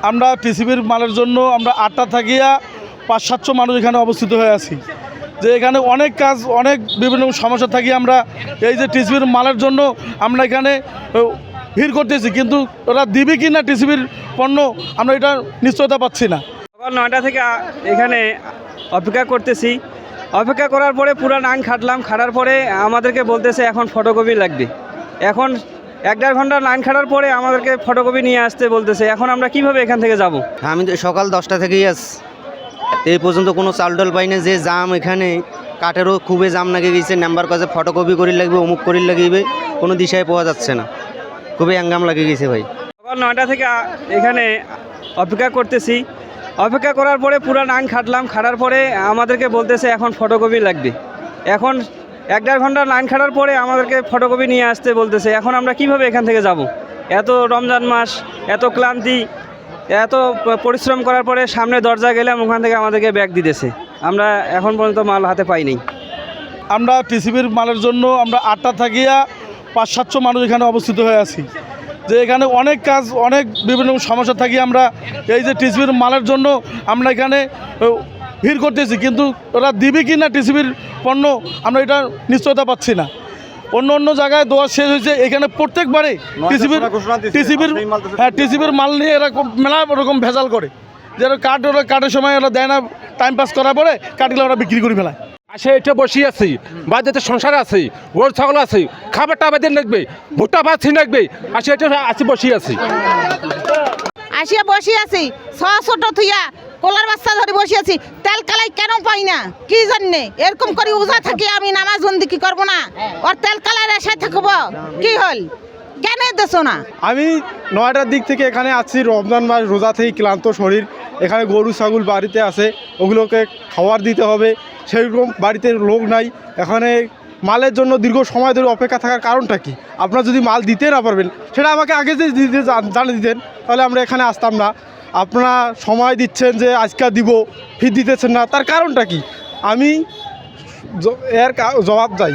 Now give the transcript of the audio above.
আমরা টিসিবির মালের জন্য আমরা 8টা থাকিয়া 500-700 মানুষ এখানে অবস্থিত হয়ে আছি। যে এখানে অনেক কাজ, অনেক বিভিন্ন সমস্যা থাকি আমরা এই যে টিসিবির মালের জন্য আমরা এখানে ভিড় করতেছি, কিন্তু ওরা দিবে কি না টিসিবির পণ্য আমরা এটা নিশ্চয়তা পাচ্ছি না। সকাল 9টা থেকে এখানে অপেক্ষা করতেছি। অপেক্ষা করার পরে পুরো লাইন খাটার পরে আমাদেরকে বলতেছে এখন ফটোকপি লাগবে। এখন 1-1.5 ঘন্টা লাইন খাটার পরে আমাদেরকে ফটোকপি নিয়ে আসতে বলতেছে। এখন আমরা কিভাবে এখান থেকে যাব? আমি তো সকাল 10টা থেকেই আছি, এই পর্যন্ত কোনো চালডল পাই না। যে জাম এখানে কাঠেরও খুবই জাম লাগে গেছে, নাম্বার কাছে ফটোকপি করি লাগবে, অমুক করি লাগবে, কোনো দিশায় পাওয়া যাচ্ছে না, খুবই অ্যাঙ্গাম লাগে গেছে ভাই। সকাল 9টা থেকে এখানে অপেক্ষা করতেছি। অপেক্ষা করার পরে পুরো লাইন খাটার পরে আমাদেরকে বলতেছে এখন ফটোকপি লাগবে। এখন 1-1.5 ঘন্টা লাইন খাটার পরে আমাদেরকে ফটোকপি নিয়ে আসতে বলতেছে। এখন আমরা কিভাবে এখান থেকে যাব? এত রমজান মাস, এত ক্লান্তি, এত পরিশ্রম করার পরে সামনে দরজা গেলাম, ওখান থেকে আমাদেরকে ব্যাগ দিতেছে। আমরা এখন পর্যন্ত মাল হাতে পাইনি। আমরা টিসিবির মালের জন্য আমরা 8টা থাকিয়া 500-700 মানুষ এখানে অবস্থিত হয়ে আছি। যে এখানে অনেক কাজ, অনেক বিভিন্ন সমস্যা থাকি আমরা এই যে টিসিবির মালের জন্য আমরা এখানে ভিড় করতেছি, কিন্তু ওরা দিবে কি না টিসিবির পণ্য আমরা এটা নিশ্চয়তা পাচ্ছি না। অন্য জায়গায় দোয়া শেষ হয়েছে, এখানে প্রত্যেকবারে টিসিবির মাল নিয়ে এরকম মেলা ওরকম ভেজাল করে, যেন কাটের সময় ওরা দেয় না, টাইম পাস করার পরে কাটলে ওরা বিক্রি করে ফেলায়। আসে এটা বসে আছি, বাড়িতে সংসার আছে, গরু ছাগল আছে, খাবারটা আমাদের লাগবে, ভুট্টা ভাত লাগবে, আসে এটা আসি বসে আছি। আসিয়া বসে আছি, ছোট থুইয়া কোলার বাচ্চা ধরে বসে আছি। তেল কালাই কেন পাই না কি জন্যে? এরকম করে উজা থাকি আমি নামাজ বন্দি কি করবো না? ওর তেল কালাই রেশায় থাকবো কি হল? কেন দেছো না? আমি 9টার দিক থেকে এখানে আছি, রমজান মাস, রোজা থেকে ক্লান্ত শরীর। এখানে গরু ছাগল বাড়িতে আছে, ওগুলোকে খাবার দিতে হবে, সেরকম বাড়িতে লোক নাই। এখানে মালের জন্য দীর্ঘ সময় ধরে অপেক্ষা থাকার কারণটা কি? আপনারা যদি মাল দিতে না পারবেন সেটা আমাকে আগে যে জানিয়ে দিতেন, তাহলে আমরা এখানে আসতাম না। আপনারা সময় দিচ্ছেন যে আজকে দিব, ফির দিতেছেন না, তার কারণটা কি? আমি এর জবাব চাই।